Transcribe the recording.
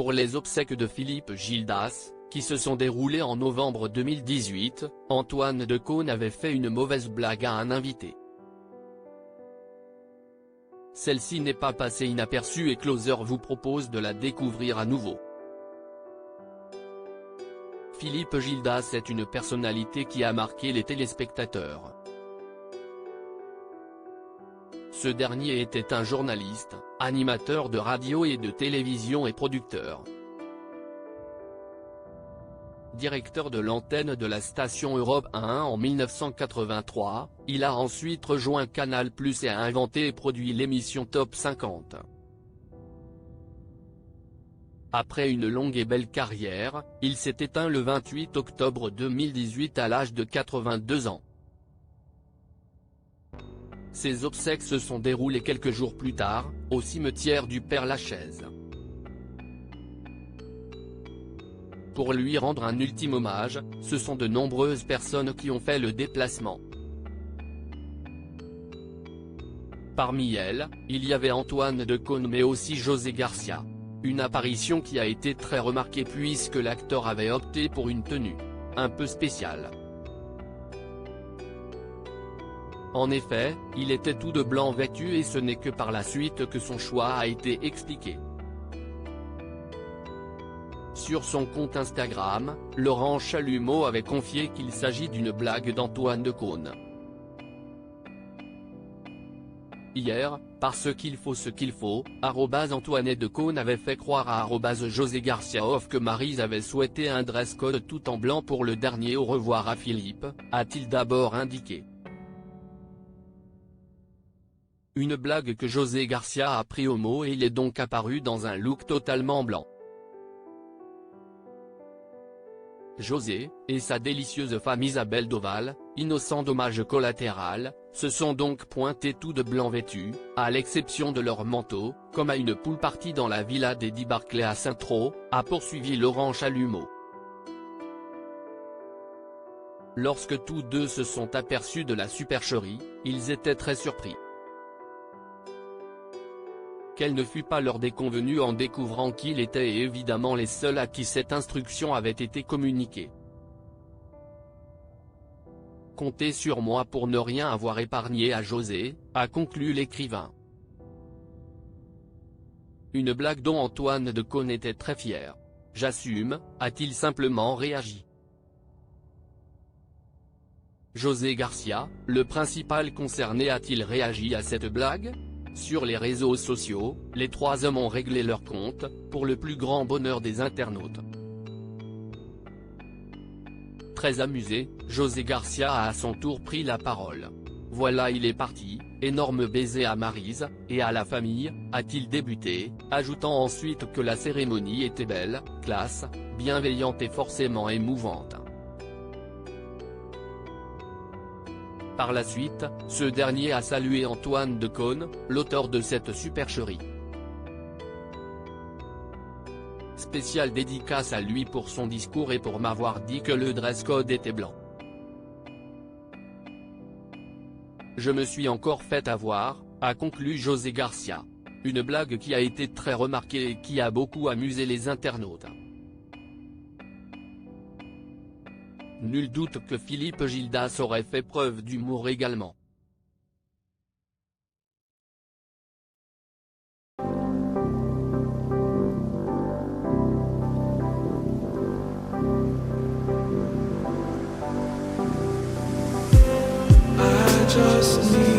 pour les obsèques de Philippe Gildas, qui se sont déroulées en novembre 2018, Antoine Decaune avait fait une mauvaise blague à un invité. Celle-ci n'est pas passée inaperçue et Closer vous propose de la découvrir à nouveau. Philippe Gildas est une personnalité qui a marqué les téléspectateurs. Ce dernier était un journaliste, animateur de radio et de télévision et producteur. Directeur de l'antenne de la station Europe 1 en 1983, il a ensuite rejoint Canal+ et a inventé et produit l'émission Top 50. Après une longue et belle carrière, il s'est éteint le 28 octobre 2018 à l'âge de 82 ans. Ses obsèques se sont déroulées quelques jours plus tard, au cimetière du Père-Lachaise. Pour lui rendre un ultime hommage, ce sont de nombreuses personnes qui ont fait le déplacement. Parmi elles, il y avait Antoine Decaune mais aussi José Garcia. Une apparition qui a été très remarquée puisque l'acteur avait opté pour une tenue un peu spéciale. En effet, il était tout de blanc vêtu et ce n'est que par la suite que son choix a été expliqué. Sur son compte Instagram, Laurent Chalumeau avait confié qu'il s'agit d'une blague d'Antoine Decaune. Hier, parce qu'il faut ce qu'il faut, @Antoine Decaune avait fait croire à @José Garcia Off que Maryse avait souhaité un dress code tout en blanc pour le dernier au revoir à Philippe, a-t-il d'abord indiqué. Une blague que José Garcia a pris au mot et il est donc apparu dans un look totalement blanc. José, et sa délicieuse femme Isabelle Doval, innocent dommage collatéral, se sont donc pointés tout de blanc vêtus, à l'exception de leur manteau, comme à une pool party dans la villa d'Eddie Barclay à Saint-Tro, a poursuivi Laurent Chalumeau. Lorsque tous deux se sont aperçus de la supercherie, ils étaient très surpris. Quelle ne fut pas leur déconvenue en découvrant qu'ils étaient évidemment les seuls à qui cette instruction avait été communiquée. Comptez sur moi pour ne rien avoir épargné à José, a conclu l'écrivain. Une blague dont Antoine Decaune était très fier. J'assume, a-t-il simplement réagi. José Garcia, le principal concerné, a-t-il réagi à cette blague ? Sur les réseaux sociaux, les trois hommes ont réglé leur compte, pour le plus grand bonheur des internautes. Très amusé, José Garcia a à son tour pris la parole. Voilà, il est parti, énorme baiser à Maryse, et à la famille, a-t-il débuté, ajoutant ensuite que la cérémonie était belle, classe, bienveillante et forcément émouvante. Par la suite, ce dernier a salué Antoine Decaune, l'auteur de cette supercherie. Spéciale dédicace à lui pour son discours et pour m'avoir dit que le dress code était blanc. Je me suis encore fait avoir, a conclu José Garcia. Une blague qui a été très remarquée et qui a beaucoup amusé les internautes. Nul doute que Philippe Gildas aurait fait preuve d'humour également. I just need